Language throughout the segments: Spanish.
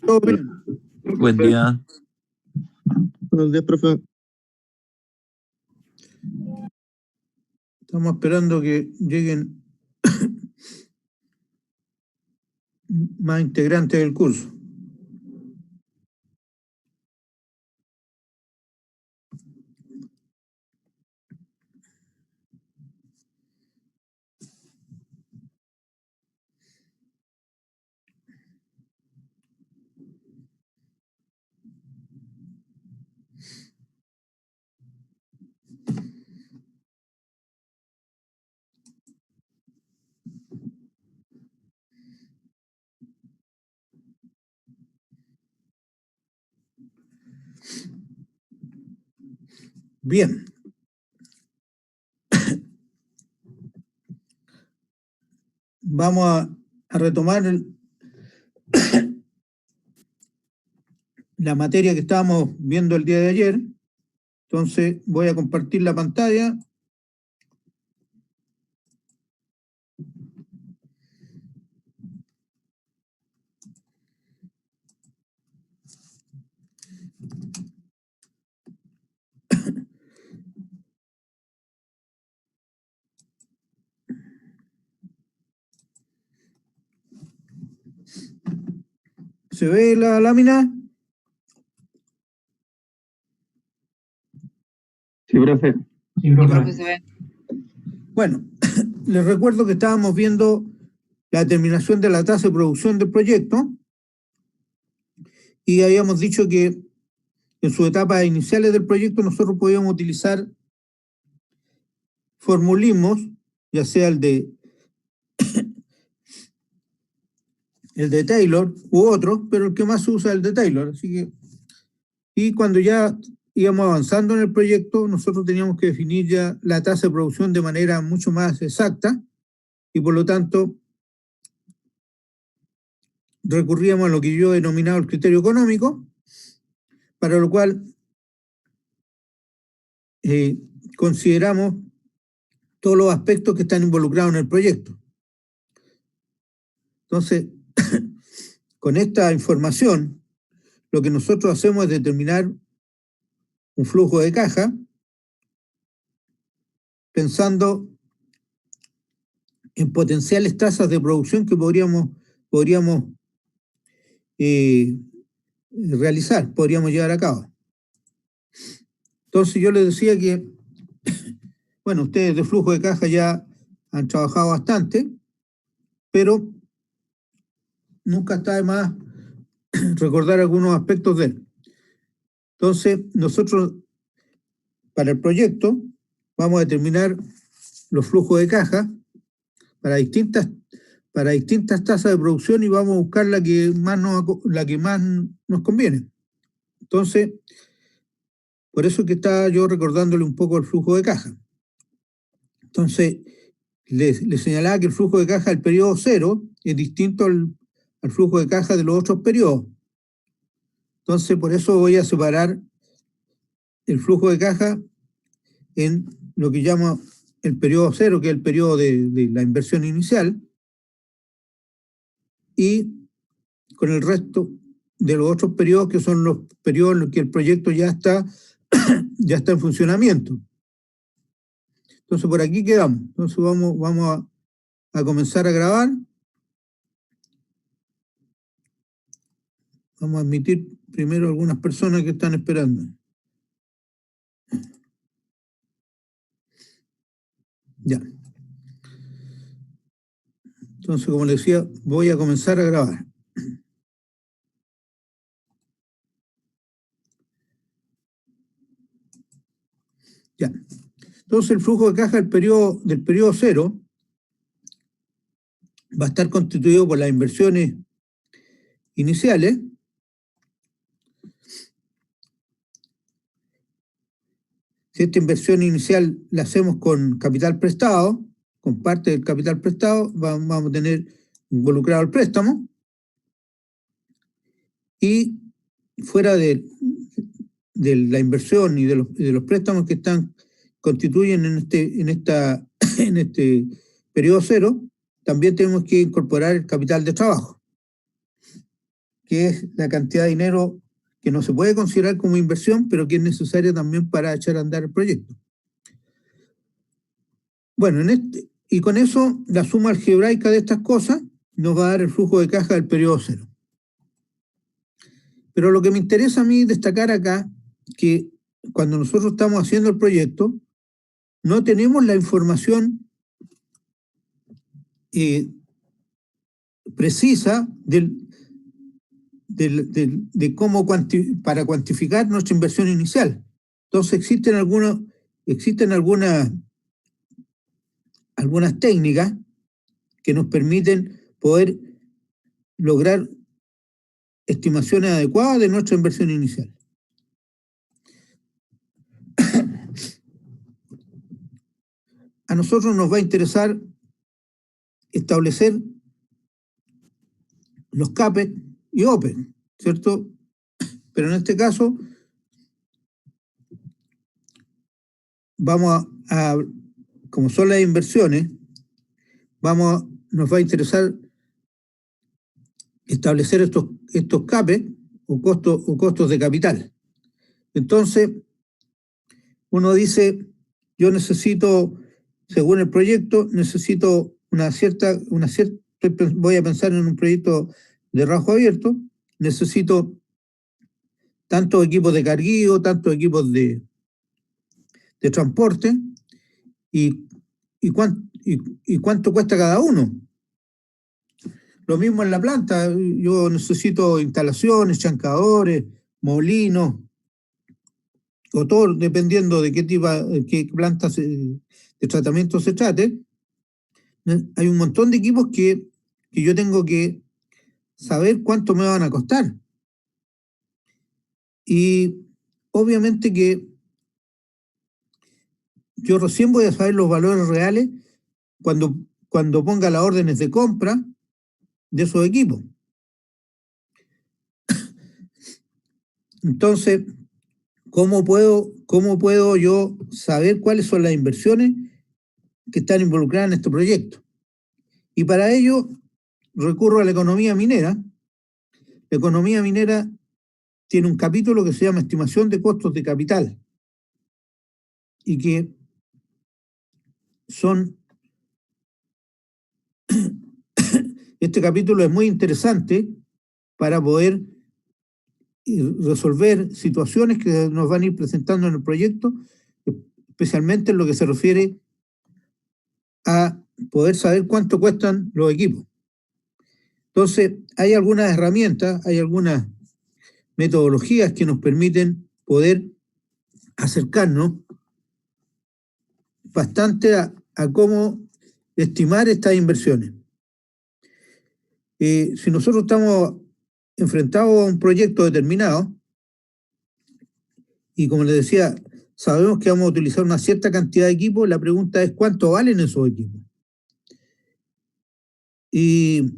¿Todo bien? Buen día. Buenos días, profe. Estamos esperando que lleguen más integrantes del curso. Bien. Vamos a retomar la materia que estábamos viendo el día de ayer. Entonces voy a compartir la pantalla. ¿Se ve la lámina? Sí, profe. Sí, profe, se ve. Bueno, les recuerdo que estábamos viendo la determinación de la tasa de producción del proyecto y habíamos dicho que en sus etapas iniciales del proyecto nosotros podíamos utilizar formulismos, ya sea el de Taylor u otro, pero el que más se usa es el de Taylor. Así que, y cuando ya íbamos avanzando en el proyecto, nosotros teníamos que definir ya la tasa de producción de manera mucho más exacta y por lo tanto recurríamos a lo que yo he denominado el criterio económico, para lo cual consideramos todos los aspectos que están involucrados en el proyecto. Entonces, con esta información, lo que nosotros hacemos es determinar un flujo de caja pensando en potenciales tasas de producción que podríamos realizar, podríamos llevar a cabo. Entonces yo les decía que, bueno, ustedes de flujo de caja ya han trabajado bastante, pero nunca está de más recordar algunos aspectos de él. Entonces, nosotros, para el proyecto, vamos a determinar los flujos de caja para distintas tasas de producción y vamos a buscar la que más nos conviene. Entonces, por eso que estaba yo recordándole un poco el flujo de caja. Entonces, le señalaba que el flujo de caja del periodo 0 es distinto al flujo de caja de los otros periodos. Entonces, por eso voy a separar el flujo de caja en lo que llamo el periodo 0, que es el periodo de la inversión inicial, y con el resto de los otros periodos, que son los periodos en los que el proyecto ya está en funcionamiento. Entonces, por aquí quedamos. Entonces, vamos a comenzar a grabar. Vamos a admitir primero algunas personas que están esperando. Ya. Entonces, como les decía, voy a comenzar a grabar. Ya. Entonces, el flujo de caja del periodo 0 va a estar constituido por las inversiones iniciales, si esta inversión inicial la hacemos con capital prestado, con parte del capital prestado, vamos a tener involucrado el préstamo, y fuera de la inversión y de los préstamos que constituyen en este periodo 0, también tenemos que incorporar el capital de trabajo. que es la cantidad de dinero que no se puede considerar como inversión, pero que es necesaria también para echar a andar el proyecto. Bueno, y con eso, la suma algebraica de estas cosas nos va a dar el flujo de caja del periodo cero. Pero lo que me interesa a mí destacar acá, que cuando nosotros estamos haciendo el proyecto, no tenemos la información precisa de cómo para cuantificar nuestra inversión inicial. Entonces existen algunas técnicas que nos permiten poder lograr estimaciones adecuadas de nuestra inversión inicial. A nosotros nos va a interesar establecer los CAPEX y OPEX, ¿cierto? Pero en este caso vamos a como son las inversiones, nos va a interesar establecer estos CAPEX o costos de capital. Entonces, uno dice, yo necesito, según el proyecto, necesito voy a pensar en un proyecto de rango abierto, necesito tantos equipos de carguío, tantos equipos de transporte, y cuánto cuesta cada uno. Lo mismo en la planta, yo necesito instalaciones, chancadores, molinos, o todo, dependiendo de qué plantas de tratamiento se trate. Hay un montón de equipos que yo tengo que saber cuánto me van a costar. Y obviamente que yo recién voy a saber los valores reales cuando ponga las órdenes de compra de esos equipos. Entonces, ¿cómo puedo yo saber cuáles son las inversiones que están involucradas en este proyecto? Y para ello recurro a la economía minera. La economía minera tiene un capítulo que se llama estimación de costos de capital y que este capítulo es muy interesante para poder resolver situaciones que nos van a ir presentando en el proyecto, especialmente en lo que se refiere a poder saber cuánto cuestan los equipos. Entonces, hay algunas herramientas, hay algunas metodologías que nos permiten poder acercarnos bastante a cómo estimar estas inversiones. Si nosotros estamos enfrentados a un proyecto determinado, y como les decía, sabemos que vamos a utilizar una cierta cantidad de equipos, la pregunta es ¿cuánto valen esos equipos? Y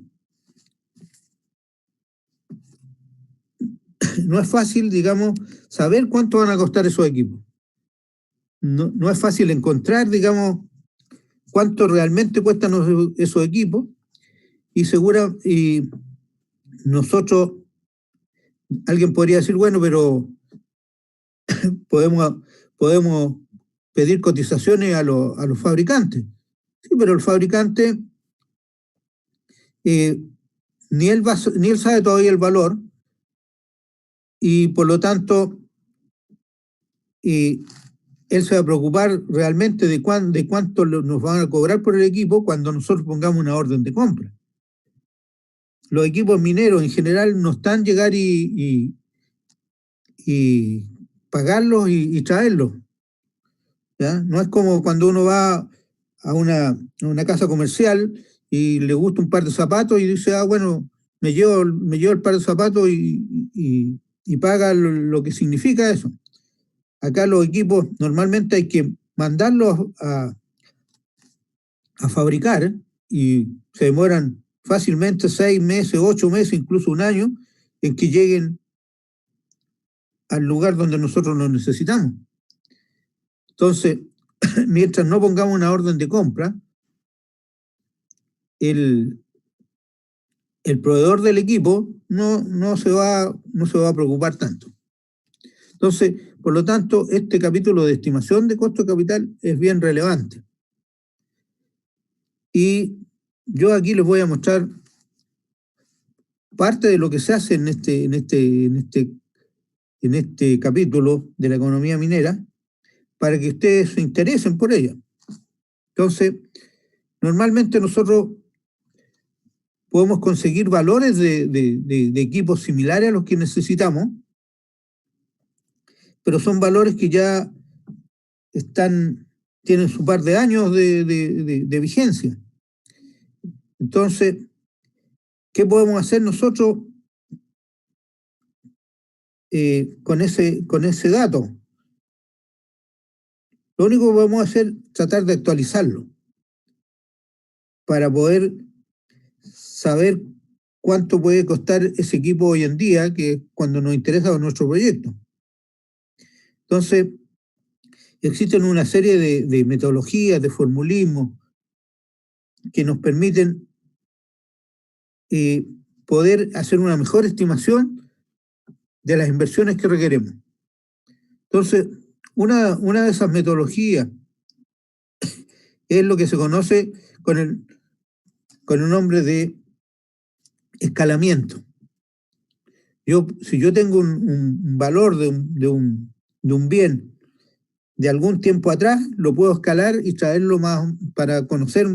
no es fácil, digamos, saber cuánto van a costar esos equipos. No es fácil encontrar, digamos, cuánto realmente cuestan esos equipos, y nosotros, alguien podría decir, bueno, pero podemos pedir cotizaciones a los fabricantes. Sí, pero el fabricante ni él sabe todavía el valor, y por lo tanto él se va a preocupar realmente de cuánto nos van a cobrar por el equipo cuando nosotros pongamos una orden de compra. Los equipos mineros en general no están llegar y pagarlos y traerlos, ¿ya? No es como cuando uno va a una casa comercial y le gusta un par de zapatos y dice, bueno, me llevo el par de zapatos y paga lo que significa eso. Acá los equipos normalmente hay que mandarlos a fabricar y se demoran fácilmente 6 meses, 8 meses, incluso un año en que lleguen al lugar donde nosotros los necesitamos. Entonces, mientras no pongamos una orden de compra, el el proveedor del equipo no se va a preocupar tanto. Entonces, por lo tanto, este capítulo de estimación de costo de capital es bien relevante. Y yo aquí les voy a mostrar parte de lo que se hace en este capítulo de la economía minera para que ustedes se interesen por ella. Entonces, normalmente nosotros podemos conseguir valores de equipos similares a los que necesitamos, pero son valores que ya tienen su par de años de vigencia. Entonces, ¿qué podemos hacer nosotros con ese dato? Lo único que podemos hacer es tratar de actualizarlo para poder saber cuánto puede costar ese equipo hoy en día, que es cuando nos interesa nuestro proyecto. Entonces, existen una serie de metodologías, de formulismos que nos permiten poder hacer una mejor estimación de las inversiones que requeremos. Entonces, una de esas metodologías es lo que se conoce con el nombre de escalamiento. Si yo tengo un valor de un bien de algún tiempo atrás, lo puedo escalar y traerlo más para conocer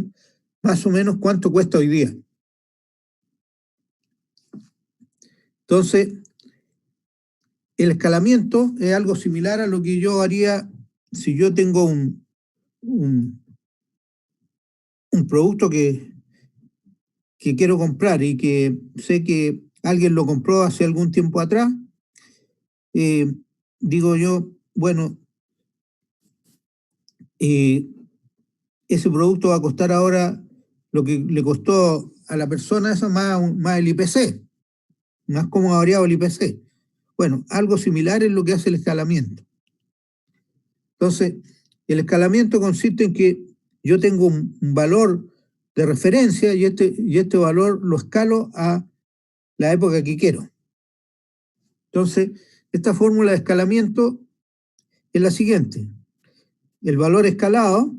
más o menos cuánto cuesta hoy día. Entonces, el escalamiento es algo similar a lo que yo haría si yo tengo un producto que quiero comprar y que sé que alguien lo compró hace algún tiempo atrás. Digo yo, bueno, ese producto va a costar ahora lo que le costó a la persona esa más el IPC, más como ha variado el IPC. Bueno, algo similar es lo que hace el escalamiento. Entonces, el escalamiento consiste en que yo tengo un valor de referencia y este valor lo escalo a la época que quiero. Entonces, esta fórmula de escalamiento es la siguiente. El valor escalado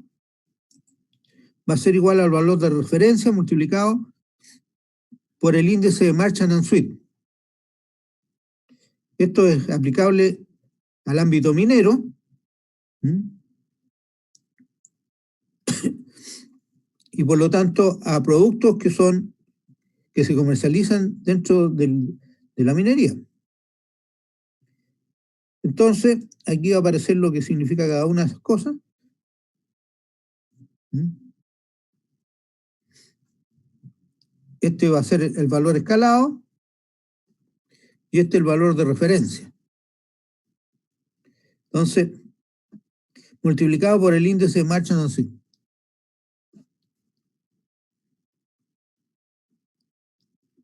va a ser igual al valor de referencia multiplicado por el índice de Marchand and Swift. Esto es aplicable al ámbito minero. Y por lo tanto a productos que se comercializan dentro de la minería. Entonces, aquí va a aparecer lo que significa cada una de esas cosas. Este va a ser el valor escalado y este el valor de referencia. Entonces, multiplicado por el índice de Marchand and Swift.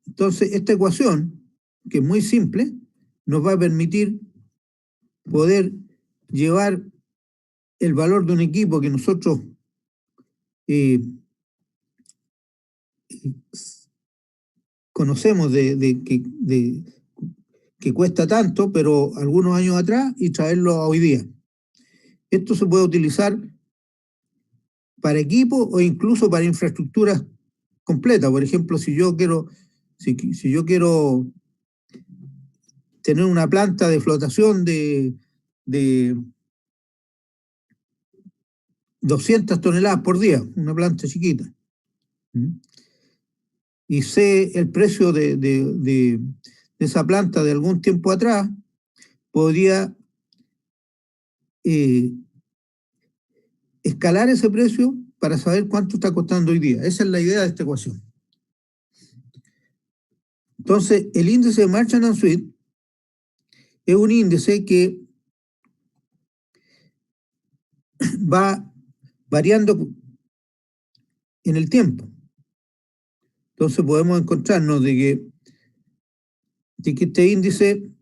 Entonces, esta ecuación, que es muy simple, nos va a permitir poder llevar el valor de un equipo que nosotros conocemos que cuesta tanto, pero algunos años atrás, y traerlo a hoy día. Esto se puede utilizar para equipos o incluso para infraestructuras completas. Por ejemplo, si yo quiero tener una planta de flotación de 200 toneladas por día, una planta chiquita, y sé el precio de esa planta de algún tiempo atrás, podría escalar ese precio para saber cuánto está costando hoy día. Esa es la idea de esta ecuación. Entonces, el índice de Marchand and Swift es un índice que va variando en el tiempo. Entonces podemos encontrarnos de que este índice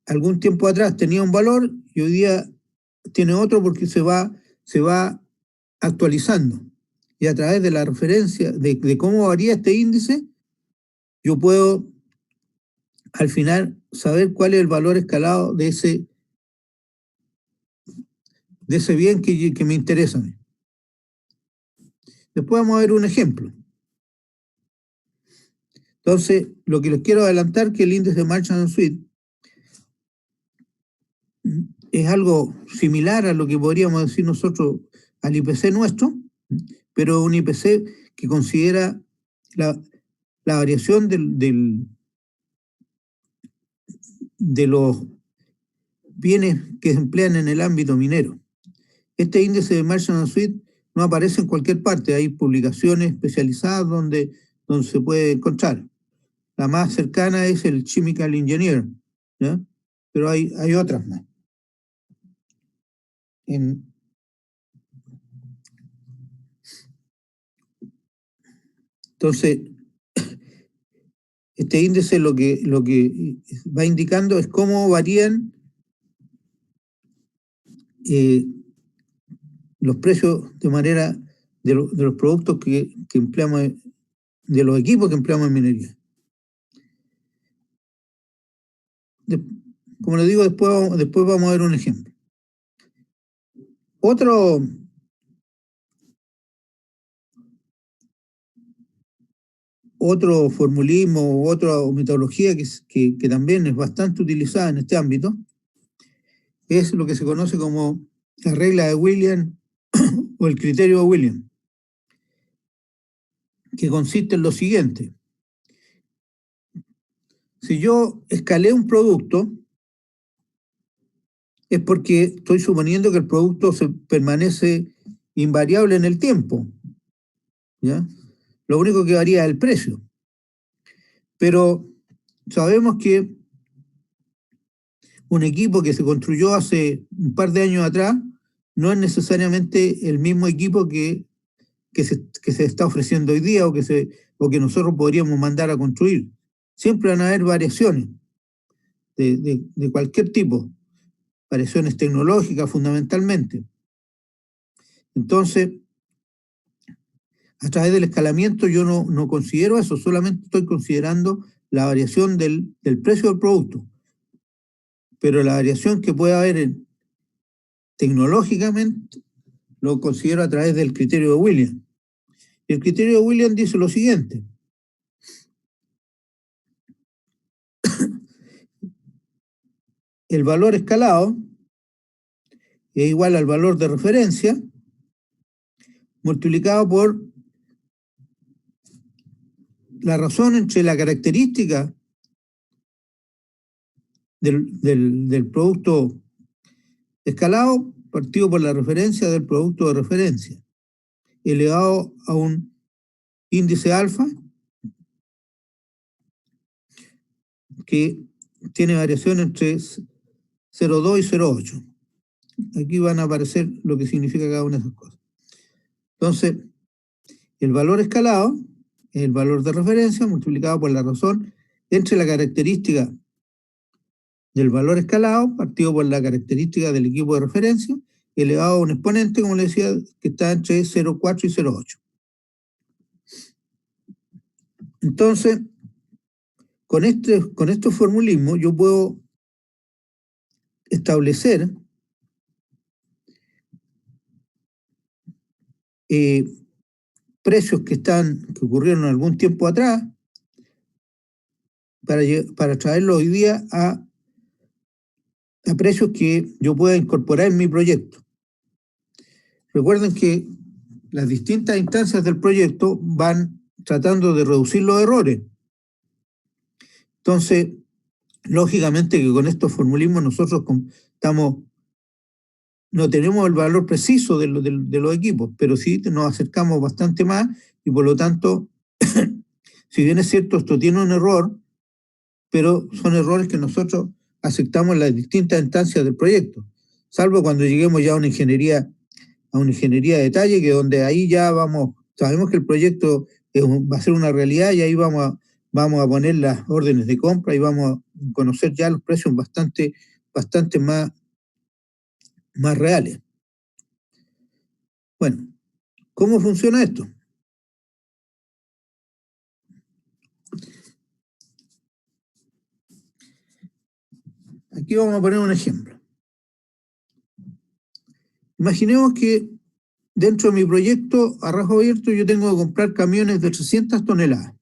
algún tiempo atrás tenía un valor y hoy día tiene otro porque se va actualizando. y a través de la referencia de cómo varía este índice, yo puedo al final saber cuál es el valor escalado de ese bien que me interesa a mí. Después vamos a ver un ejemplo. Entonces, lo que les quiero adelantar que el índice de Marchand & Swift es algo similar a lo que podríamos decir nosotros al IPC nuestro, pero un IPC que considera la variación de los bienes que se emplean en el ámbito minero. Este índice de Marchand & Swift no aparece en cualquier parte, hay publicaciones especializadas donde se puede encontrar. La más cercana es el Chemical Engineer, ¿ya? Pero hay otras más. Entonces, este índice lo que va indicando es cómo varían los precios de manera de los productos que empleamos, de los equipos que empleamos en minería. Como les digo, después vamos a ver un ejemplo. Otro formulismo, otra metodología que también es bastante utilizada en este ámbito es lo que se conoce como la regla de Williams o el criterio de Williams, que consiste en lo siguiente. Si yo escalé un producto, es porque estoy suponiendo que el producto permanece invariable en el tiempo, ¿ya? Lo único que varía es el precio. Pero sabemos que un equipo que se construyó hace un par de años atrás no es necesariamente el mismo equipo que se está ofreciendo hoy día o que nosotros podríamos mandar a construir. Siempre van a haber variaciones de cualquier tipo, variaciones tecnológicas fundamentalmente. Entonces, a través del escalamiento yo no considero eso, solamente estoy considerando la variación del precio del producto. Pero la variación que puede haber tecnológicamente lo considero a través del criterio de Williams. El criterio de Williams dice lo siguiente. El valor escalado es igual al valor de referencia multiplicado por la razón entre la característica del producto escalado partido por la referencia del producto de referencia, elevado a un índice alfa que tiene variación entre 0,2 y 0,8. Aquí van a aparecer lo que significa cada una de esas cosas. Entonces, el valor escalado es el valor de referencia multiplicado por la razón entre la característica del valor escalado partido por la característica del equipo de referencia elevado a un exponente, como les decía, que está entre 0,4 y 0,8. Entonces, con estos formulismos yo puedo establecer precios que ocurrieron algún tiempo atrás para traerlos hoy día a precios que yo pueda incorporar en mi proyecto. Recuerden que las distintas instancias del proyecto van tratando de reducir los errores. Entonces, lógicamente que con estos formulismos nosotros no tenemos el valor preciso de los equipos, pero sí nos acercamos bastante más y por lo tanto, si bien es cierto, esto tiene un error, pero son errores que nosotros aceptamos en las distintas instancias del proyecto, salvo cuando lleguemos ya a una ingeniería de detalle, que donde ahí ya sabemos que el proyecto va a ser una realidad y ahí vamos a poner las órdenes de compra y vamos a conocer ya los precios bastante más reales. Bueno, ¿Cómo funciona esto? Aquí vamos a poner un ejemplo. Imaginemos que dentro de mi proyecto a rajo abierto yo tengo que comprar camiones de 300 toneladas.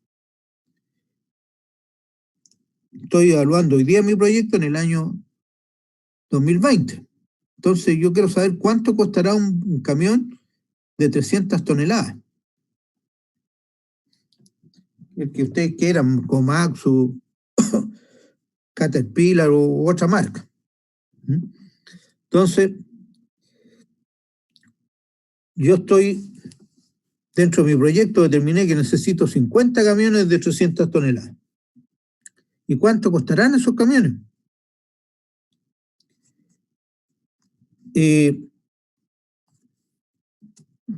Estoy evaluando hoy día mi proyecto en el año 2020. Entonces yo quiero saber cuánto costará un camión de 300 toneladas. El que ustedes quieran, Komatsu, Caterpillar u otra marca. Entonces, yo estoy, dentro de mi proyecto, determiné que necesito 50 camiones de 300 toneladas. ¿Y cuánto costarán esos camiones?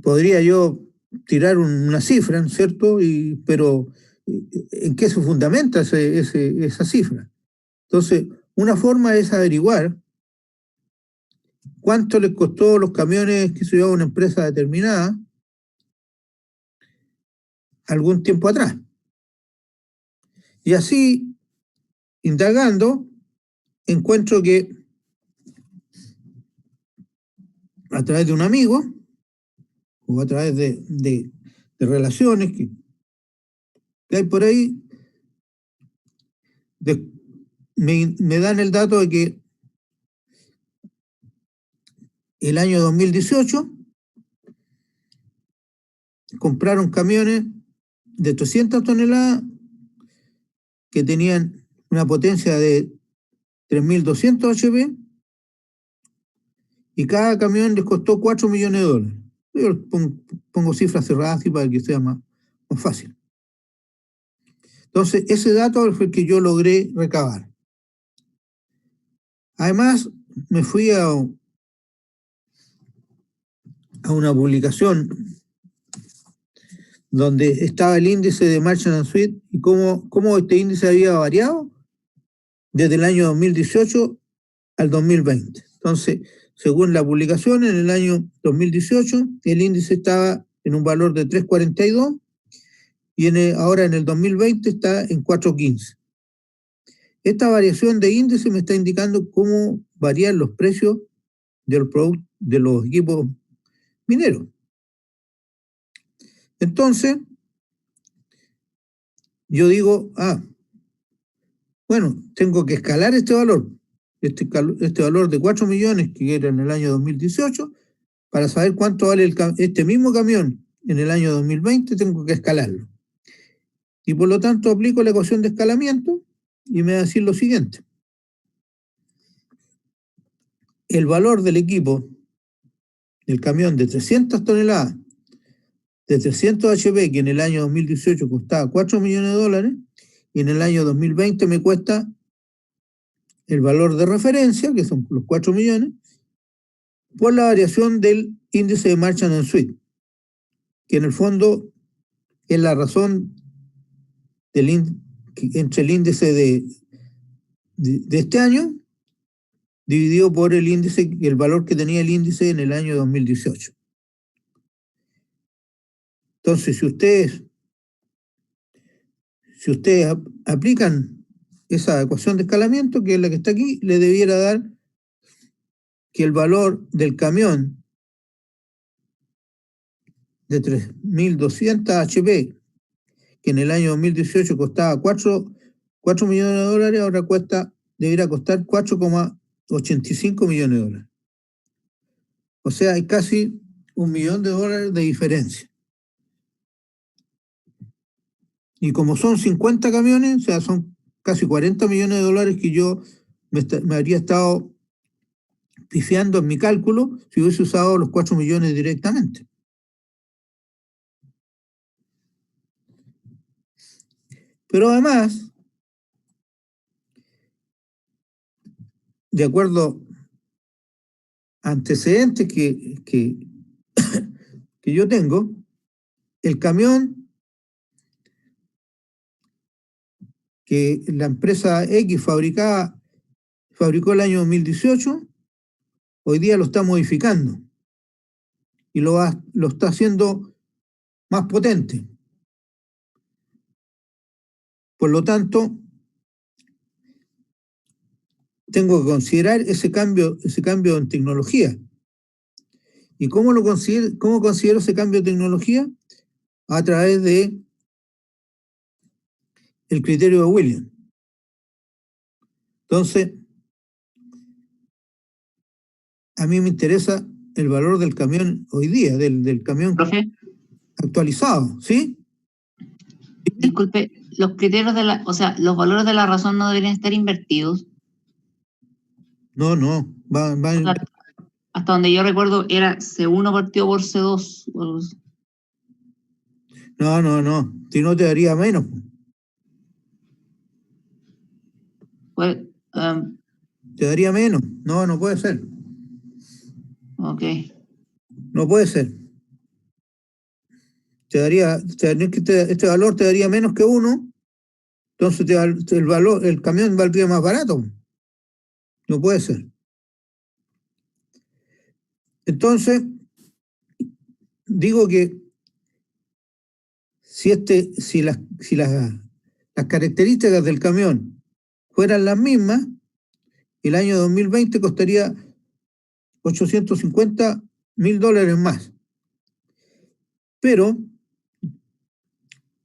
Podría yo tirar una cifra, ¿cierto? Pero ¿en qué se fundamenta esa cifra? Entonces, una forma es averiguar cuánto les costó los camiones que se llevaba una empresa determinada algún tiempo atrás. Y así, indagando, encuentro que a través de un amigo o a través de relaciones que hay por ahí, me dan el dato de que el año 2018 compraron camiones de 300 toneladas que tenían una potencia de 3.200 HP y cada camión les costó 4 millones de dólares. Yo pongo cifras cerradas así para que sea más fácil. Entonces, ese dato fue el que yo logré recabar. Además, me fui a una publicación donde estaba el índice de Merchant Suite y cómo este índice había variado desde el año 2018 al 2020. Entonces, según la publicación, en el año 2018 el índice estaba en un valor de 3.42 y ahora en el 2020 está en 4.15. Esta variación de índice me está indicando cómo varían los precios de los equipos mineros. Entonces, yo digo, bueno, tengo que escalar este valor, este valor de 4 millones que era en el año 2018, para saber cuánto vale este mismo camión en el año 2020, tengo que escalarlo. Y por lo tanto aplico la ecuación de escalamiento y me va a decir lo siguiente. El valor del equipo del camión de 300 toneladas, de 300 HP, que en el año 2018 costaba 4 millones de dólares, y en el año 2020 me cuesta el valor de referencia, que son los 4 millones, por la variación del índice de Merchant Suite, que en el fondo es la razón entre el índice de este año dividido por el valor que tenía el índice en el año 2018. Entonces, si ustedes aplican esa ecuación de escalamiento, que es la que está aquí, le debiera dar que el valor del camión de 3.200 HP, que en el año 2018 costaba 4 millones de dólares, ahora debería costar 4,85 millones de dólares. O sea, hay casi $1 millón de diferencia. Y como son 50 camiones, o sea, son casi 40 millones de dólares que yo me habría estado pifiando en mi cálculo si hubiese usado los 4 millones directamente. Pero además, de acuerdo a antecedentes que yo tengo, el camión que la empresa X fabricó el año 2018, hoy día lo está modificando. y lo está haciendo más potente. Por lo tanto, tengo que considerar ese cambio en tecnología. ¿Y cómo considero ese cambio de tecnología? A través de el criterio de Williams. Entonces, a mí me interesa el valor del camión hoy día, del camión Profe, actualizado, ¿sí? disculpe, los criterios los valores de la razón no deberían estar invertidos. No, hasta donde yo recuerdo era C1 partido por C2. No, si no te daría menos. Pues, te daría menos. No puede ser. Ok. No puede ser. Este valor te daría menos que 1, entonces el camión valdría más barato. No puede ser. Entonces, digo que si las características del camión fueran las mismas, el año 2020 costaría $850,000 más. Pero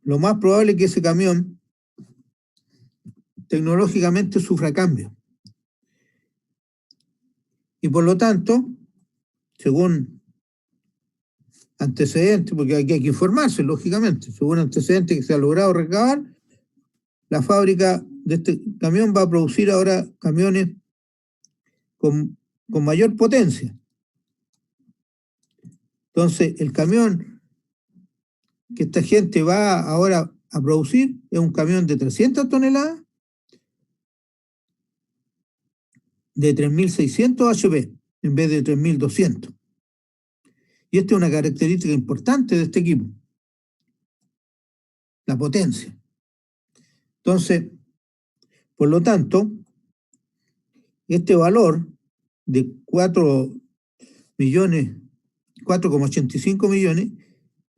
lo más probable es que ese camión tecnológicamente sufra cambio. Y por lo tanto, según antecedentes, porque aquí hay que informarse, lógicamente, según antecedentes que se ha logrado recabar, la fábrica de este camión va a producir ahora camiones con mayor potencia. Entonces, el camión que esta gente va ahora a producir es un camión de 300 toneladas de 3.600 HP en vez de 3.200. Y esta es una característica importante de este equipo, la potencia. Entonces, por lo tanto, este valor de 4,85 millones,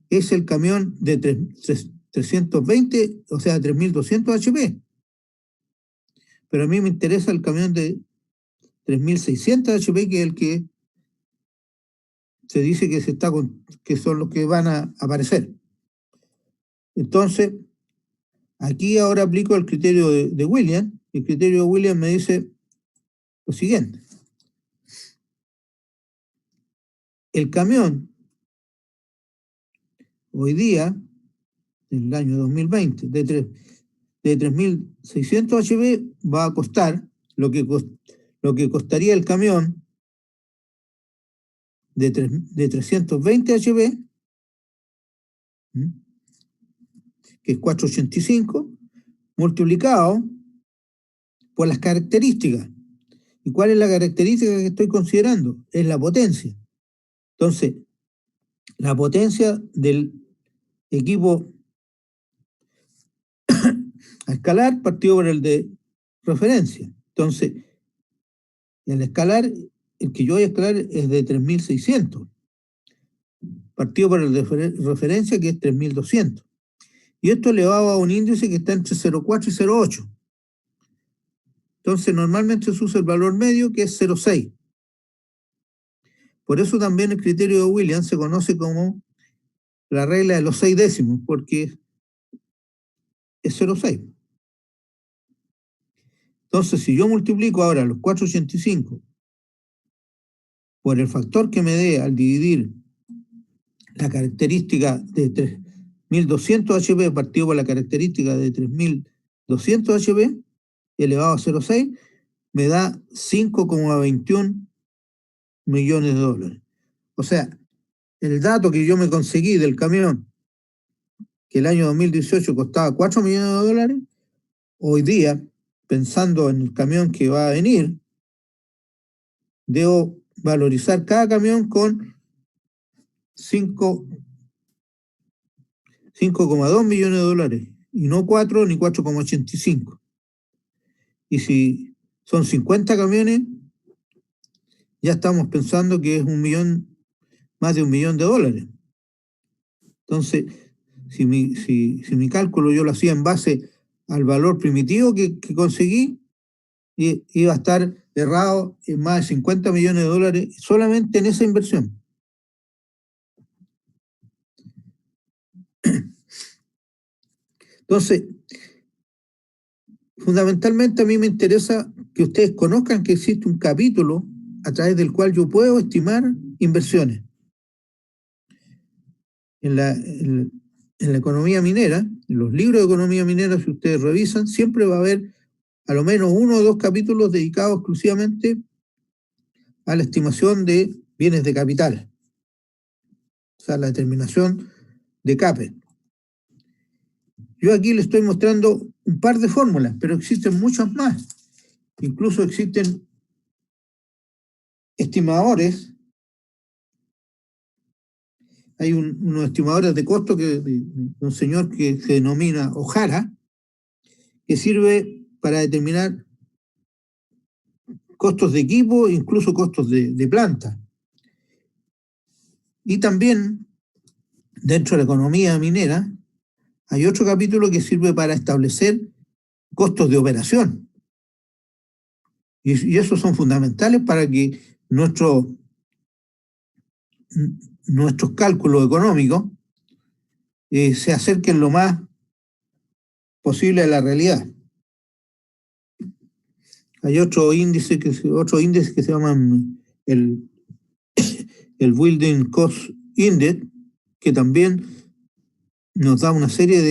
es el camión de 320, o sea, 3.200 HP. Pero a mí me interesa el camión de 3.600 HP, que es el que se dice que que son los que van a aparecer. Entonces, aquí ahora aplico el criterio de Williams. El criterio de Williams me dice lo siguiente. El camión, hoy día, en el año 2020, de 3.600 HP, va a costar lo que costaría el camión de 320 HP, que es 485, multiplicado por las características. ¿Y cuál es la característica que estoy considerando? Es la potencia. Entonces, la potencia del equipo a escalar partido por el de referencia. Entonces, el escalar, el que yo voy a escalar es de 3.600, partido por el de referencia, que es 3.200. Y esto elevado a un índice que está entre 0,4 y 0,8. Entonces, normalmente se usa el valor medio, que es 0,6. Por eso también el criterio de Williams se conoce como la regla de los 6 décimos, porque es 0,6. Entonces, si yo multiplico ahora los 485 por el factor que me dé al dividir la característica de 3.200 HP partido por la característica de 3.200 HP elevado a 0,6, me da 5,21 millones de dólares. O sea, el dato que yo me conseguí del camión, que el año 2018 costaba 4 millones de dólares, hoy día, pensando en el camión que va a venir, debo valorizar cada camión con 5,2 millones de dólares, y no 4 ni 4,85. Y si son 50 camiones, ya estamos pensando que es 1 millón más de $1.000.000. Entonces, si mi cálculo yo lo hacía en base al valor primitivo que conseguí, iba a estar errado en más de $50 millones solamente en esa inversión. Entonces, fundamentalmente a mí me interesa que ustedes conozcan que existe un capítulo a través del cual yo puedo estimar inversiones. En la economía minera, en los libros de economía minera, si ustedes revisan, siempre va a haber a lo menos 1 o 2 capítulos dedicados exclusivamente a la estimación de bienes de capital, o sea, la determinación de CAPEX. Yo aquí les estoy mostrando un par de fórmulas, pero existen muchas más. Incluso existen estimadores. Hay unos estimadores de costo de un señor que se denomina O'Hara, que sirve para determinar costos de equipo, incluso costos de planta. Y también, dentro de la economía minera, hay otro capítulo que sirve para establecer costos de operación. Y esos son fundamentales para que nuestros cálculos económicos se acerquen lo más posible a la realidad. Hay otro índice que se llaman el Building Cost Index, que también nos da una serie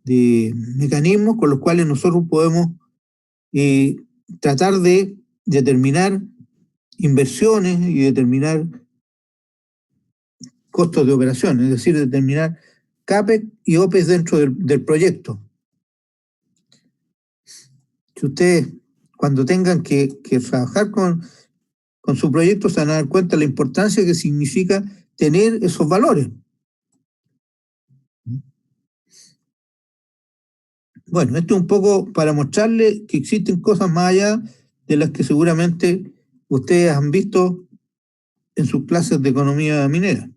de mecanismos con los cuales nosotros podemos tratar de determinar inversiones y determinar costos de operación, es decir, determinar CAPEX y OPEX dentro del proyecto. Si ustedes, cuando tengan que trabajar con su proyecto, se van a dar cuenta de la importancia que significa tener esos valores. Bueno, esto es un poco para mostrarles que existen cosas más allá de las que seguramente ustedes han visto en sus clases de economía minera.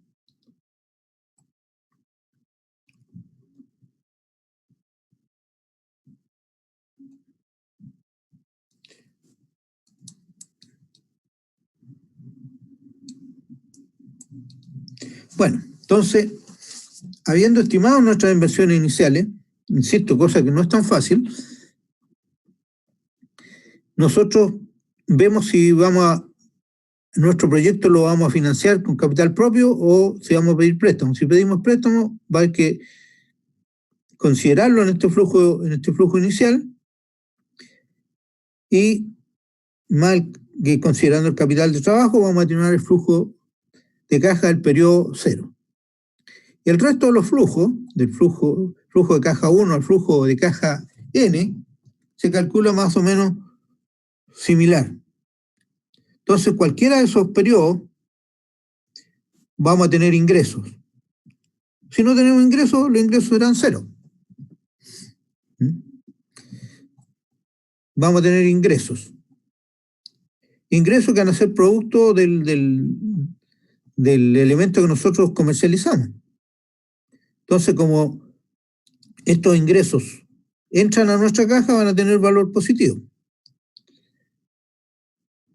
Bueno, entonces, habiendo estimado nuestras inversiones iniciales, insisto, cosa que no es tan fácil, nosotros vemos si nuestro proyecto lo vamos a financiar con capital propio o si vamos a pedir préstamo. Si pedimos préstamo, va a haber que considerarlo en este flujo inicial y más que considerando el capital de trabajo, vamos a tener el flujo de caja del periodo 0. Y el resto de los flujos, del flujo de caja 1 al flujo de caja N, se calcula más o menos similar. Entonces, cualquiera de esos periodos vamos a tener ingresos. Si no tenemos ingresos, los ingresos serán 0. Vamos a tener ingresos. Ingresos que van a ser producto del elemento que nosotros comercializamos. Entonces, como estos ingresos entran a nuestra caja, van a tener valor positivo.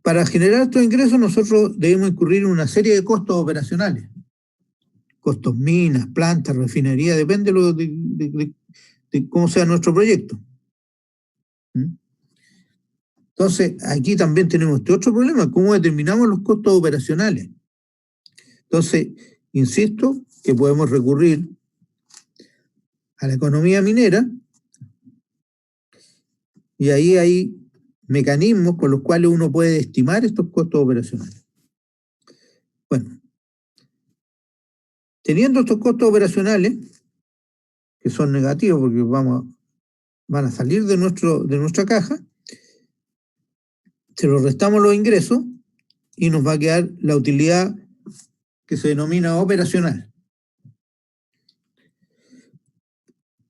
Para generar estos ingresos, nosotros debemos incurrir en una serie de costos operacionales. Costos minas, plantas, refinería, depende de cómo sea nuestro proyecto. Entonces, aquí también tenemos este otro problema, cómo determinamos los costos operacionales. Entonces, insisto que podemos recurrir a la economía minera y ahí hay mecanismos con los cuales uno puede estimar estos costos operacionales. Bueno, teniendo estos costos operacionales, que son negativos porque van a salir de nuestra caja, se los restamos los ingresos y nos va a quedar la utilidad que se denomina operacional.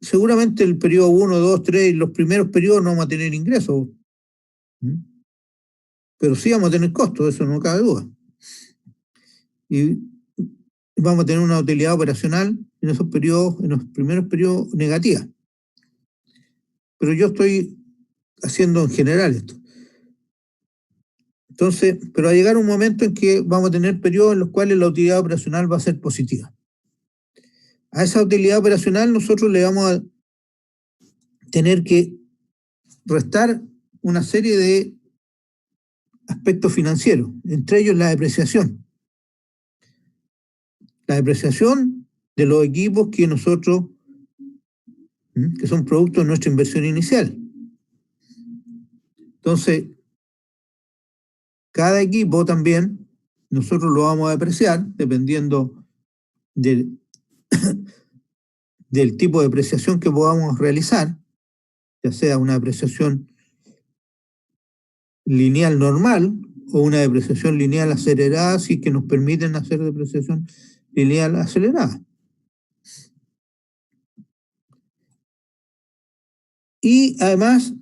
Seguramente el periodo 1, 2, 3, los primeros periodos no vamos a tener ingresos, pero sí vamos a tener costos, eso no cabe duda. y vamos a tener una utilidad operacional en esos periodos, en los primeros periodos, negativa. Pero yo estoy haciendo en general esto. Entonces, pero va a llegar un momento en que vamos a tener periodos en los cuales la utilidad operacional va a ser positiva. A esa utilidad operacional nosotros le vamos a tener que restar una serie de aspectos financieros, entre ellos la depreciación. La depreciación de los equipos que nosotros, que son producto de nuestra inversión inicial. Entonces, cada equipo también nosotros lo vamos a depreciar dependiendo del tipo de depreciación que podamos realizar, ya sea una depreciación lineal normal o una depreciación lineal acelerada, si que nos permiten hacer depreciación lineal acelerada. Y además,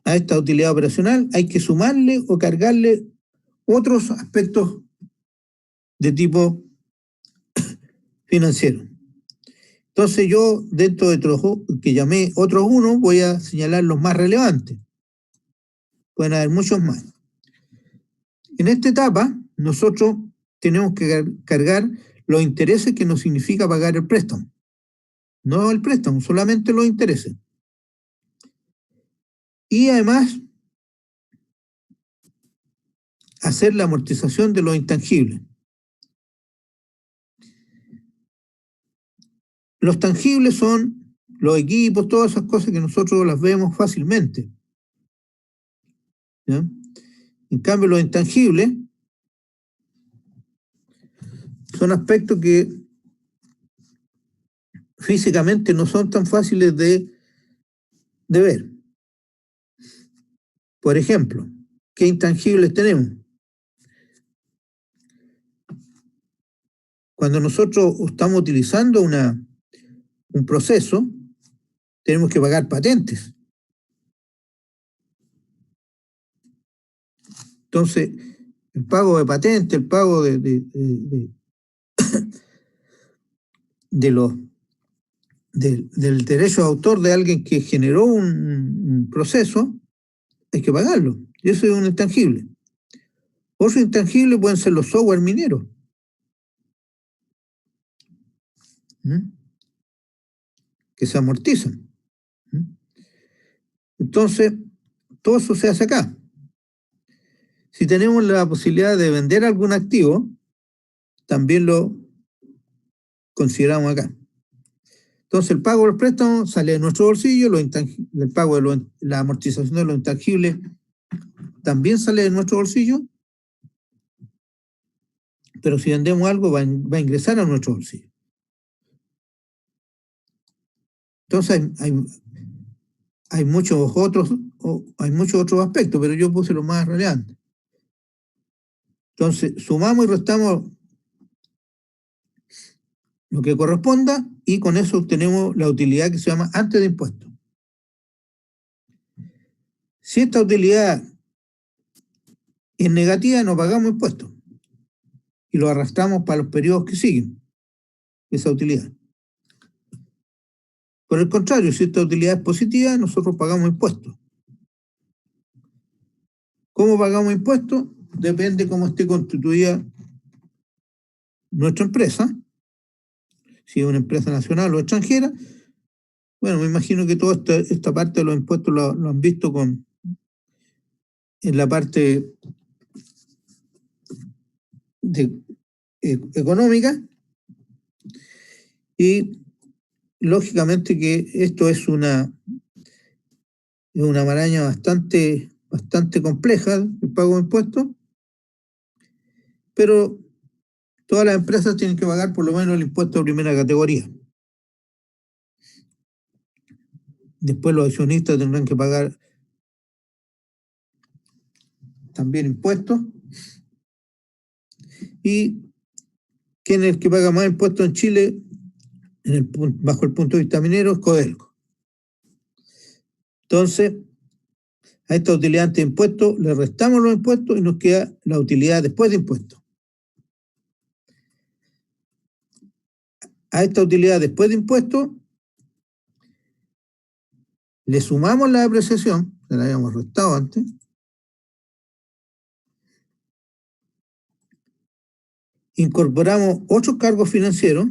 a esta utilidad operacional hay que sumarle o cargarle otros aspectos de tipo financiero. Entonces yo, dentro de los que llamé otros uno, voy a señalar los más relevantes. Pueden haber muchos más. En esta etapa, nosotros tenemos que cargar los intereses que nos significa pagar el préstamo. No el préstamo, solamente los intereses. Y además, hacer la amortización de los intangibles. Los tangibles son los equipos, todas esas cosas que nosotros las vemos fácilmente. ¿Ya? En cambio, los intangibles son aspectos que físicamente no son tan fáciles de ver. Por ejemplo, ¿qué intangibles tenemos? Cuando nosotros estamos utilizando un proceso, tenemos que pagar patentes. Entonces, el pago de patentes, el pago del derecho de autor de alguien que generó un proceso, hay que pagarlo. Y eso es un intangible. Otro intangible pueden ser los software mineros. Que se amortizan. Entonces, todo eso se hace acá. Si tenemos la posibilidad de vender algún activo, también lo consideramos acá. Entonces, el pago del préstamo sale de nuestro bolsillo, el pago de la amortización de los intangibles también sale de nuestro bolsillo, pero si vendemos algo va a ingresar a nuestro bolsillo. Entonces, hay muchos otros aspectos, pero yo puse lo más relevante. Entonces, sumamos y restamos lo que corresponda y con eso obtenemos la utilidad que se llama antes de impuestos. Si esta utilidad es negativa, no pagamos impuestos y lo arrastramos para los periodos que siguen esa utilidad. Por el contrario, si esta utilidad es positiva, nosotros pagamos impuestos. ¿Cómo pagamos impuestos? Depende cómo esté constituida nuestra empresa, si es una empresa nacional o extranjera. Bueno, me imagino que toda esta parte de los impuestos lo han visto en la parte económica, y lógicamente que esto es una maraña bastante compleja, el pago de impuestos, pero todas las empresas tienen que pagar por lo menos el impuesto de primera categoría. Después los accionistas tendrán que pagar también impuestos. ¿Y quién es el que paga más impuestos en Chile bajo el punto de vista minero? Es Codelco. Entonces, a esta utilidad antes de impuestos le restamos los impuestos y nos queda la utilidad después de impuestos. a esta utilidad después de impuestos, le sumamos la depreciación, que la habíamos restado antes, incorporamos otros cargos financieros,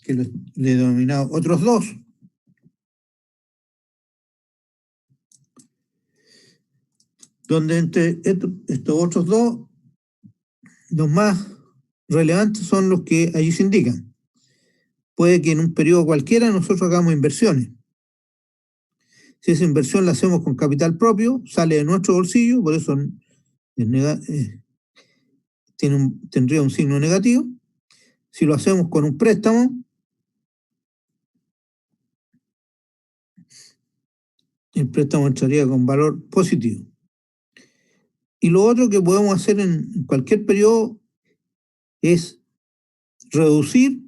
que le he denominado otros dos, donde entre estos otros dos, los más relevantes son los que allí se indican. Puede que en un periodo cualquiera nosotros hagamos inversiones. Si esa inversión la hacemos con capital propio, sale de nuestro bolsillo, por eso tendría un signo negativo. Si lo hacemos con un préstamo, el préstamo entraría con valor positivo. Y lo otro que podemos hacer en cualquier periodo es reducir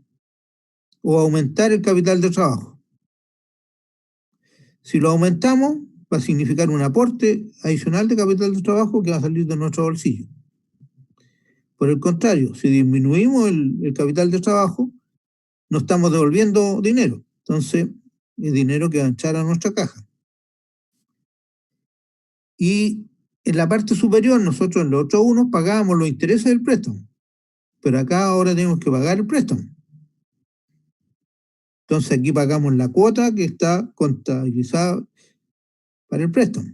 o aumentar el capital de trabajo. Si lo aumentamos, va a significar un aporte adicional de capital de trabajo que va a salir de nuestro bolsillo. Por el contrario, si disminuimos el capital de trabajo, no estamos devolviendo dinero. Entonces, es dinero que va a entrar a nuestra caja. Y en la parte superior, nosotros en los otros unos pagábamos los intereses del préstamo. Pero acá ahora tenemos que pagar el préstamo. Entonces aquí pagamos la cuota que está contabilizada para el préstamo.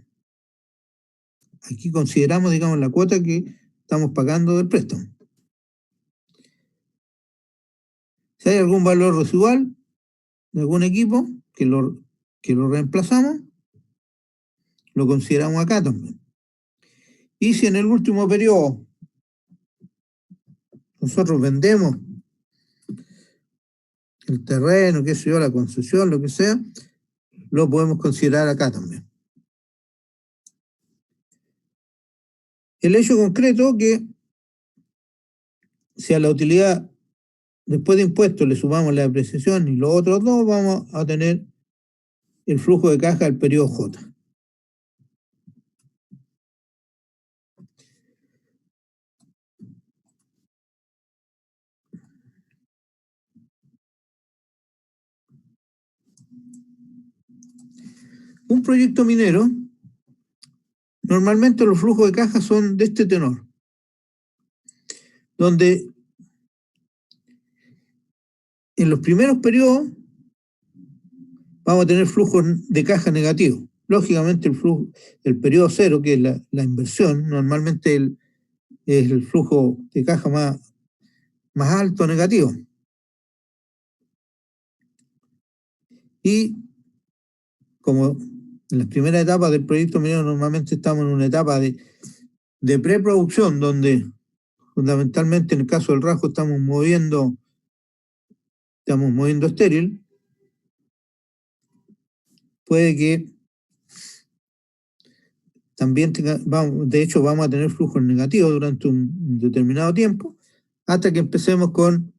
Aquí consideramos, digamos, la cuota que estamos pagando del préstamo. Si hay algún valor residual de algún equipo que lo reemplazamos, lo consideramos acá también. Y si en el último periodo nosotros vendemos el terreno, qué sé yo, la concesión, lo que sea, lo podemos considerar acá también. El hecho concreto que si a la utilidad después de impuestos le sumamos la depreciación y los otros dos, vamos a tener el flujo de caja del periodo J. Un proyecto minero, normalmente los flujos de caja son de este tenor, donde en los primeros periodos vamos a tener flujos de caja negativos. Lógicamente el periodo cero, que es la inversión, normalmente es el flujo de caja más alto negativo. Y como en las primeras etapas del proyecto minero normalmente estamos en una etapa de preproducción, donde fundamentalmente en el caso del rasgo estamos moviendo estéril, puede que también de hecho vamos a tener flujos negativos durante un determinado tiempo, hasta que empecemos con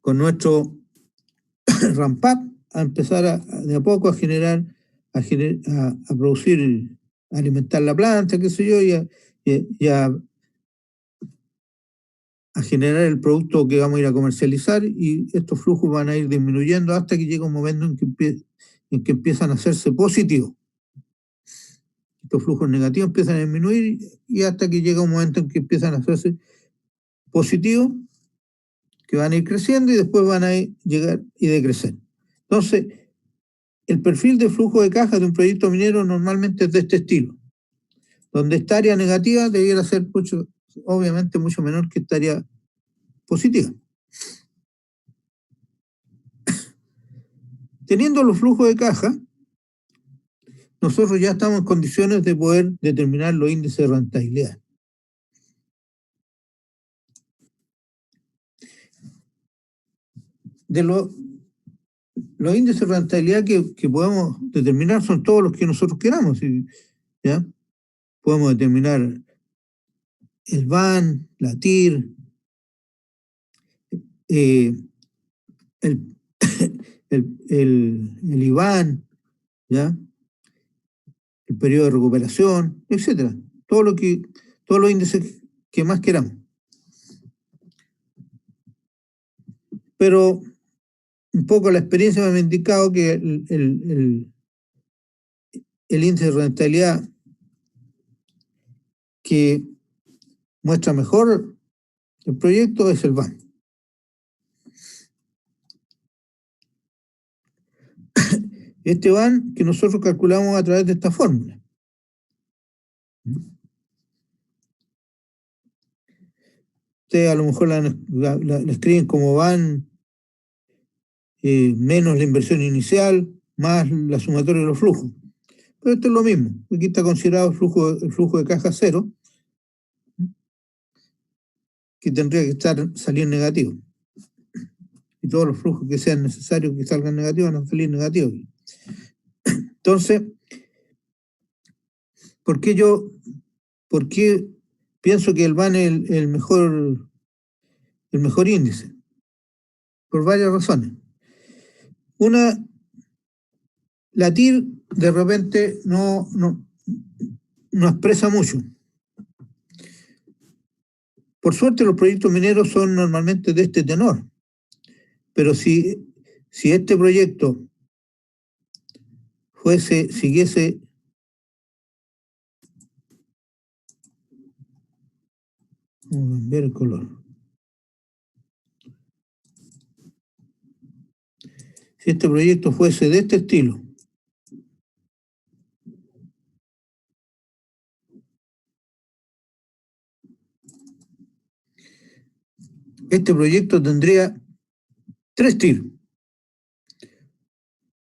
nuestro ramp up, a empezar de a poco a generar, a producir, a alimentar la planta, qué sé yo, y a generar el producto que vamos a ir a comercializar, y estos flujos van a ir disminuyendo hasta que llega un momento en que empiezan a hacerse positivos. Estos flujos negativos empiezan a disminuir y hasta que llega un momento en que empiezan a hacerse positivos, que van a ir creciendo y después van a llegar y decrecer. Entonces, el perfil de flujo de caja de un proyecto minero normalmente es de este estilo, donde esta área negativa debiera ser obviamente mucho menor que esta área positiva. Teniendo los flujos de caja, nosotros ya estamos en condiciones de poder determinar los índices de rentabilidad. De los índices de rentabilidad que podemos determinar son todos los que nosotros queramos, ¿ya? Podemos determinar el VAN, la TIR, el IBAN, ¿ya? El periodo de recuperación, etcétera. Todos los índices que más queramos. Pero un poco la experiencia me ha indicado que el índice de rentabilidad que muestra mejor el proyecto es el BAN. Este BAN que nosotros calculamos a través de esta fórmula. Ustedes a lo mejor la escriben como BAN menos la inversión inicial, más la sumatoria de los flujos. Pero esto es lo mismo. Aquí está considerado el flujo de caja cero, que tendría que salir negativo. Y todos los flujos que sean necesarios que salgan negativos van a salir negativos. Entonces, ¿por qué pienso que el BAN es el mejor índice? Por varias razones. Una, la TIR de repente no expresa mucho. Por suerte los proyectos mineros son normalmente de este tenor, pero si este proyecto siguiese vamos a cambiar el color. Si este proyecto fuese de este estilo, este proyecto tendría 3 TIR.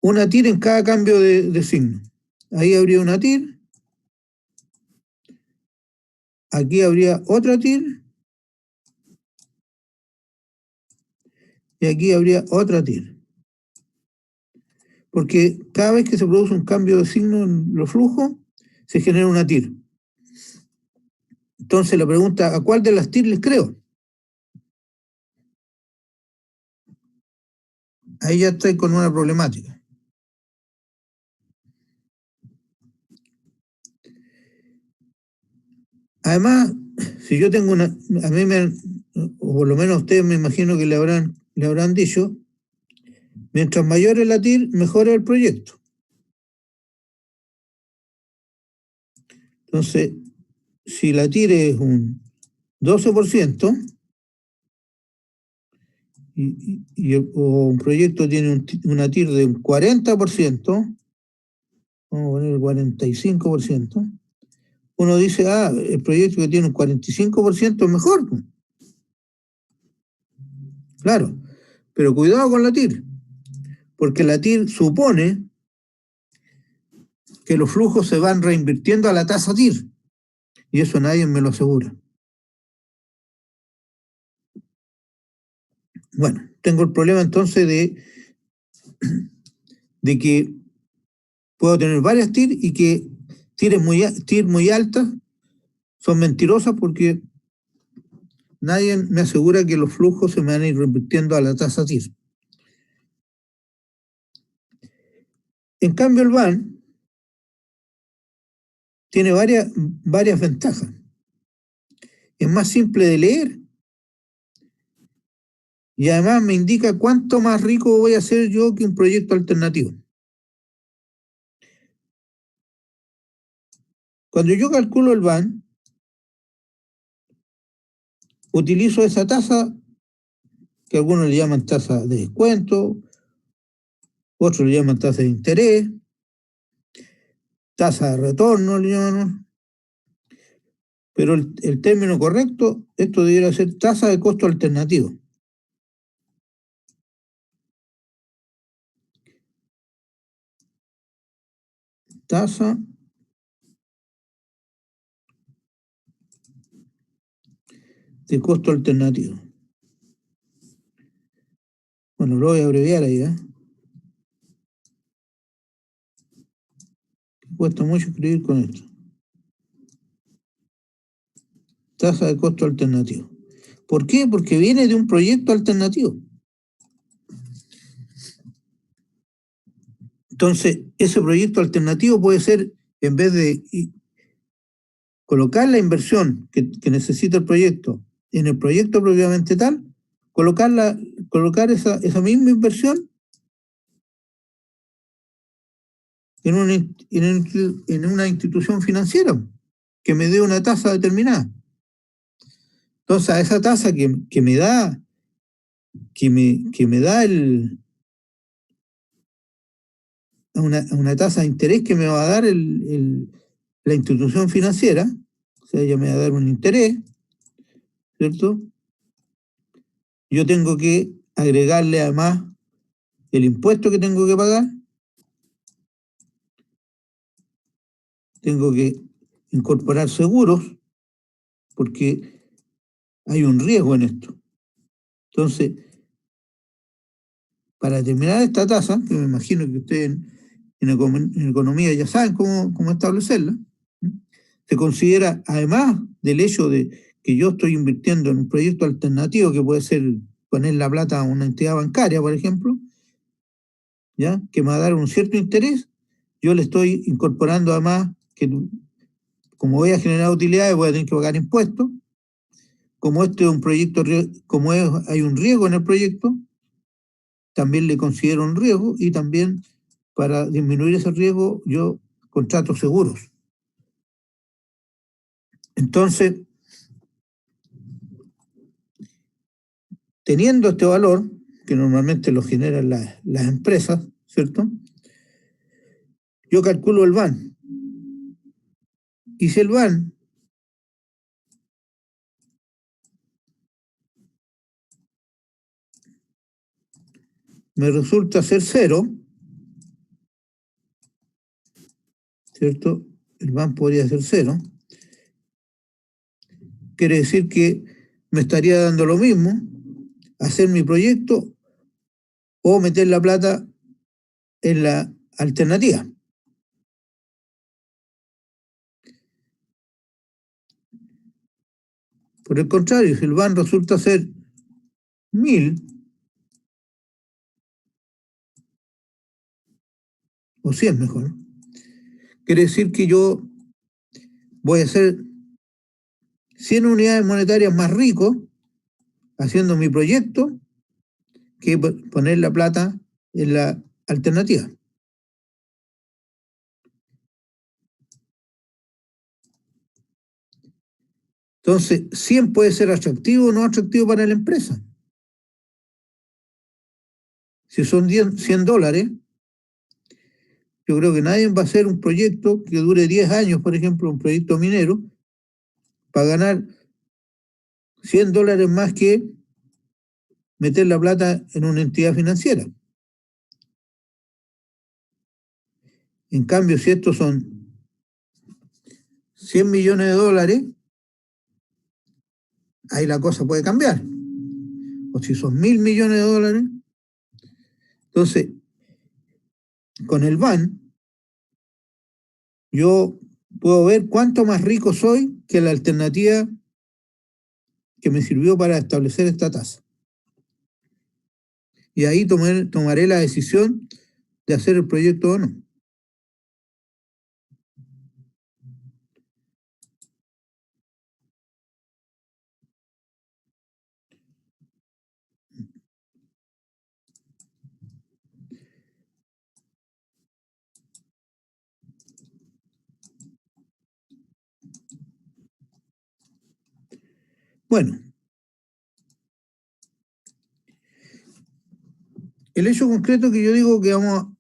Una TIR en cada cambio de signo. Ahí habría una TIR. Aquí habría otra TIR. Y aquí habría otra TIR. Porque cada vez que se produce un cambio de signo en los flujos, se genera una TIR. Entonces la pregunta, ¿a cuál de las TIR les creo? Ahí ya estoy con una problemática. Además, si yo tengo a mí o por lo menos a ustedes me imagino que le habrán dicho, mientras mayor es la TIR, mejor es el proyecto. Entonces, si la TIR es un 12%, o un proyecto tiene una TIR de un 40%, vamos a poner el 45%, uno dice, el proyecto que tiene un 45% es mejor. Claro, pero cuidado con la TIR, porque la TIR supone que los flujos se van reinvirtiendo a la tasa TIR, y eso nadie me lo asegura. Bueno, tengo el problema entonces de que puedo tener varias TIR y que TIR muy altas son mentirosas porque nadie me asegura que los flujos se me van a ir reinvirtiendo a la tasa TIR. En cambio, el BAN tiene varias ventajas. Es más simple de leer y además me indica cuánto más rico voy a ser yo que un proyecto alternativo. Cuando yo calculo el BAN, utilizo esa tasa que algunos le llaman tasa de descuento, otros le llaman tasa de interés, tasa de retorno, le llaman. Pero el término correcto, esto debería ser tasa de costo alternativo. Tasa de costo alternativo. Bueno, lo voy a abreviar ahí, Cuesta mucho escribir con esto. Tasa de costo alternativo. ¿Por qué? Porque viene de un proyecto alternativo. Entonces, ese proyecto alternativo puede ser, en vez de colocar la inversión que necesita el proyecto en el proyecto propiamente tal, colocar esa misma inversión en una institución financiera que me dé una tasa determinada. Entonces, a esa tasa que me da una tasa de interés que me va a dar la institución financiera, o sea, ella me va a dar un interés, ¿cierto? Yo tengo que agregarle además el impuesto que tengo que pagar, tengo que incorporar seguros, porque hay un riesgo en esto. Entonces, para determinar esta tasa, que me imagino que ustedes en economía ya saben cómo establecerla, se considera, además del hecho de que yo estoy invirtiendo en un proyecto alternativo que puede ser poner la plata a una entidad bancaria, por ejemplo, ¿ya? Que me va a dar un cierto interés, yo le estoy incorporando además que como voy a generar utilidades voy a tener que pagar impuestos, como este es un proyecto, hay un riesgo en el proyecto, también le considero un riesgo y también para disminuir ese riesgo yo contrato seguros. Entonces, teniendo este valor, que normalmente lo generan las empresas, ¿cierto? Yo calculo el VAN. Y si el VAN me resulta ser cero, ¿cierto? El VAN podría ser cero. Quiere decir que me estaría dando lo mismo hacer mi proyecto o meter la plata en la alternativa. Por el contrario, si el VAN resulta ser 1000 o 100 mejor, quiere decir que yo voy a hacer 100 unidades monetarias más rico haciendo mi proyecto que poner la plata en la alternativa. Entonces, 100 puede ser atractivo o no atractivo para la empresa. Si son $100, yo creo que nadie va a hacer un proyecto que dure 10 años, por ejemplo, un proyecto minero, para ganar $100 más que meter la plata en una entidad financiera. En cambio, si estos son 100 millones de dólares, ahí la cosa puede cambiar. O si son 1000 millones de dólares, entonces, con el VAN, yo puedo ver cuánto más rico soy que la alternativa que me sirvió para establecer esta tasa. Y ahí tomaré la decisión de hacer el proyecto o no. Bueno, el hecho concreto que yo digo que vamos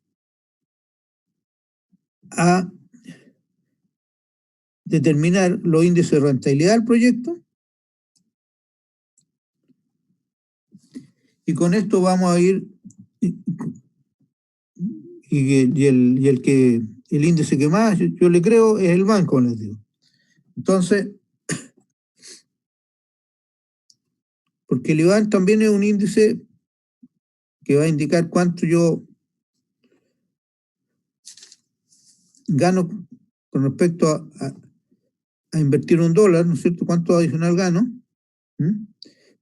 a determinar los índices de rentabilidad del proyecto y con esto vamos a ir el índice que más yo le creo es el banco, les digo. Entonces, porque el IBAN también es un índice que va a indicar cuánto yo gano con respecto a invertir $1, ¿no es cierto? ¿Cuánto adicional gano?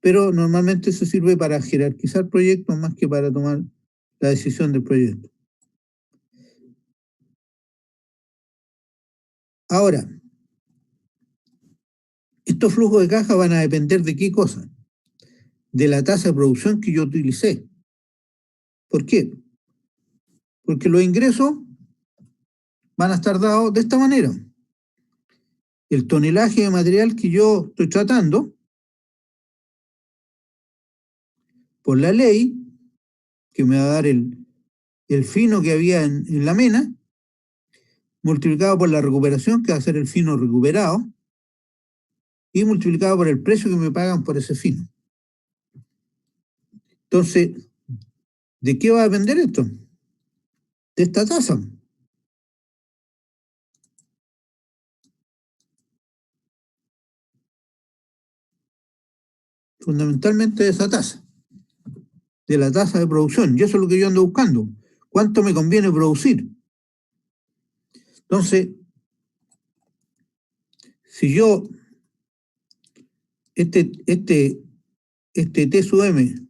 Pero normalmente se sirve para jerarquizar proyectos más que para tomar la decisión del proyecto. Ahora, estos flujos de caja van a depender de qué cosa, de la tasa de producción que yo utilicé. ¿Por qué? Porque los ingresos van a estar dados de esta manera. El tonelaje de material que yo estoy tratando, por la ley, que me va a dar el fino que había en la mena, multiplicado por la recuperación, que va a ser el fino recuperado, y multiplicado por el precio que me pagan por ese fino. Entonces, ¿de qué va a depender esto? De esta tasa. Fundamentalmente de esa tasa, de la tasa de producción. Y eso es lo que yo ando buscando. ¿Cuánto me conviene producir? Entonces, si yo, este T sub M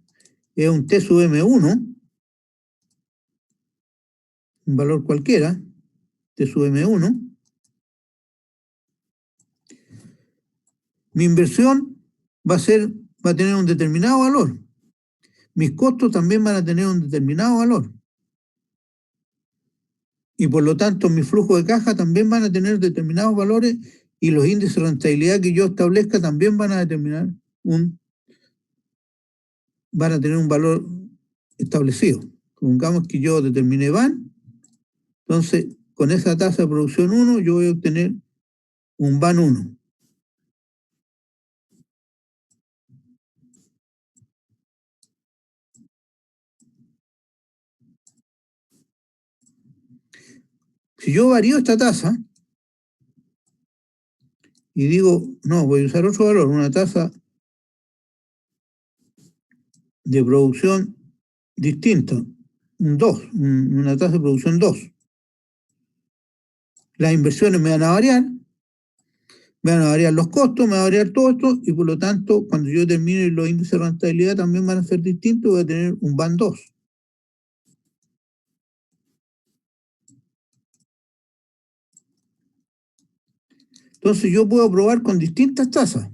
es un T sub M1, un valor cualquiera, T sub M1, mi inversión va a tener un determinado valor. Mis costos también van a tener un determinado valor. Y por lo tanto, mis flujos de caja también van a tener determinados valores y los índices de rentabilidad que yo establezca también van a tener un valor establecido. Supongamos que yo determiné VAN, entonces con esa tasa de producción 1 yo voy a obtener un VAN 1. Si yo varío esta tasa y digo, no, voy a usar otro valor, una tasa de producción distinta, un 2, una tasa de producción 2. Las inversiones me van a variar los costos, me va a variar todo esto, y por lo tanto, cuando yo termine los índices de rentabilidad también van a ser distintos, voy a tener un VAN 2. Entonces yo puedo probar con distintas tasas,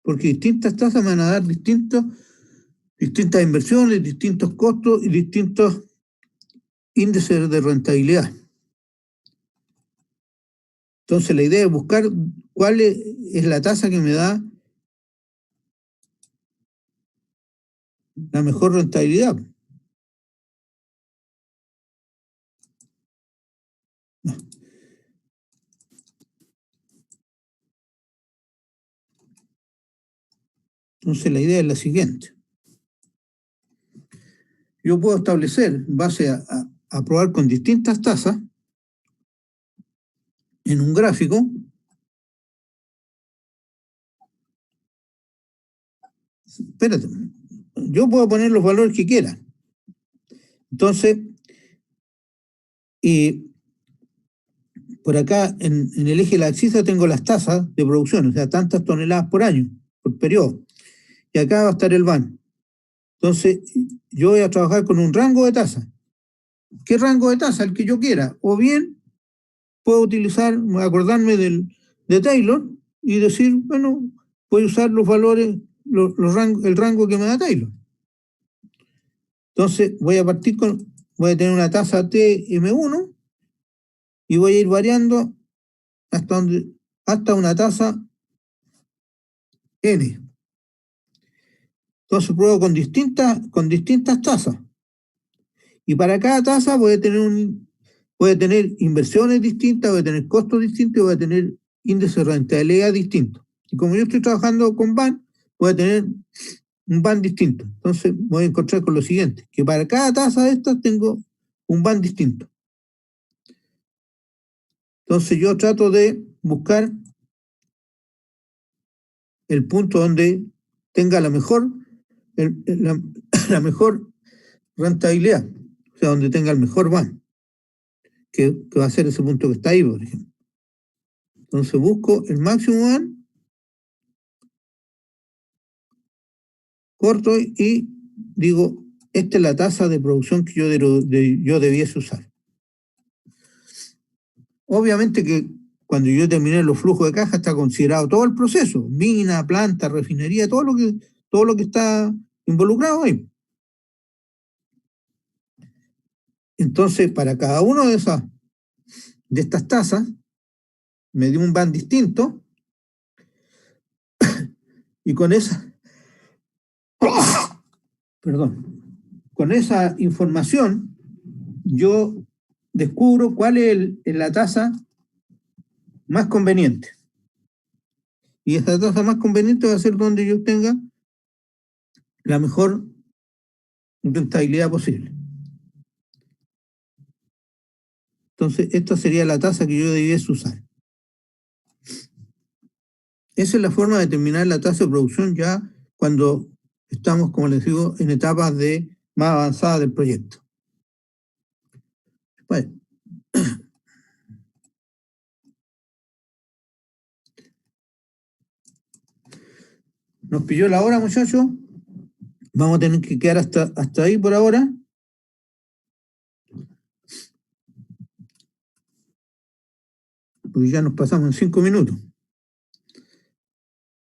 porque distintas tasas me van a dar distintas inversiones, distintos costos y distintos índices de rentabilidad. Entonces la idea es buscar cuál es la tasa que me da la mejor rentabilidad. Entonces la idea es la siguiente. Yo puedo establecer, en base a probar con distintas tasas, en un gráfico, espérate, yo puedo poner los valores que quiera. Entonces, por acá en el eje de la axis tengo las tasas de producción, o sea, tantas toneladas por año, por periodo. Y acá va a estar el VAN. Entonces, yo voy a trabajar con un rango de tasa. ¿Qué rango de tasa? El que yo quiera. O bien, puedo acordarme de Taylor y decir, bueno, voy a usar los valores, el rango que me da Taylor. Entonces, voy a tener una tasa TM1 y voy a ir variando hasta una tasa N. Entonces pruebo con distintas tasas. Y para cada tasa voy a tener inversiones distintas, voy a tener costos distintos, voy a tener índice de rentabilidad distintos. Y como yo estoy trabajando con VAN, voy a tener un VAN distinto. Entonces voy a encontrar con lo siguiente, que para cada tasa de estas tengo un VAN distinto. Entonces yo trato de buscar el punto donde tenga la mejor rentabilidad, o sea, donde tenga el mejor VAN, que va a ser ese punto que está ahí, por ejemplo. Entonces busco el máximo VAN, corto y digo, esta es la tasa de producción que yo debiese usar. Obviamente que cuando yo terminé los flujos de caja, está considerado todo el proceso, mina, planta, refinería, todo lo que está involucrado ahí. Entonces, para cada uno de estas tasas, me dio un ban distinto, y con esa, con esa información, yo descubro cuál es la tasa más conveniente. Y esa tasa más conveniente va a ser donde yo tenga la mejor rentabilidad posible. Entonces, esta sería la tasa que yo debiese usar. Esa es la forma de determinar la tasa de producción ya cuando estamos, como les digo, en etapas más avanzadas del proyecto. Bueno. Nos pilló la hora, muchachos. Vamos a tener que quedar hasta ahí por ahora. Porque ya nos pasamos en 5 minutos.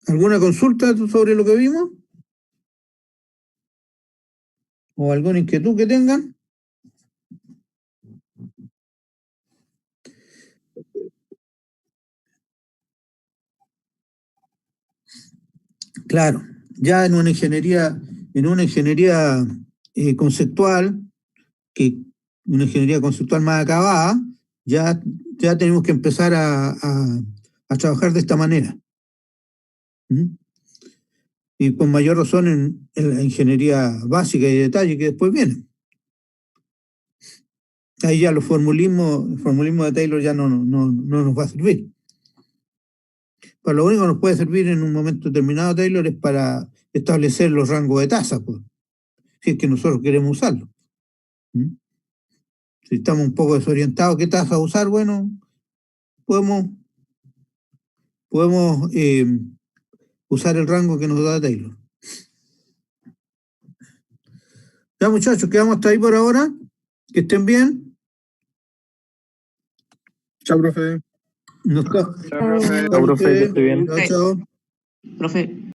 ¿Alguna consulta sobre lo que vimos? ¿O alguna inquietud que tengan? Claro, ya en una ingeniería conceptual, una ingeniería conceptual más acabada, ya tenemos que empezar a trabajar de esta manera. Y con mayor razón en la ingeniería básica y de detalle que después viene. Ahí ya el formulismo de Taylor ya no nos va a servir. Para lo único que nos puede servir en un momento determinado, Taylor, es para establecer los rangos de tasa, pues, si es que nosotros queremos usarlo. Si estamos un poco desorientados, ¿qué tasa usar? Bueno, podemos usar el rango que nos da Taylor. Ya, muchachos, quedamos hasta ahí por ahora. Que estén bien. Chao, profe. Chao, Chao, profe, que esté bien. Chao. Profe.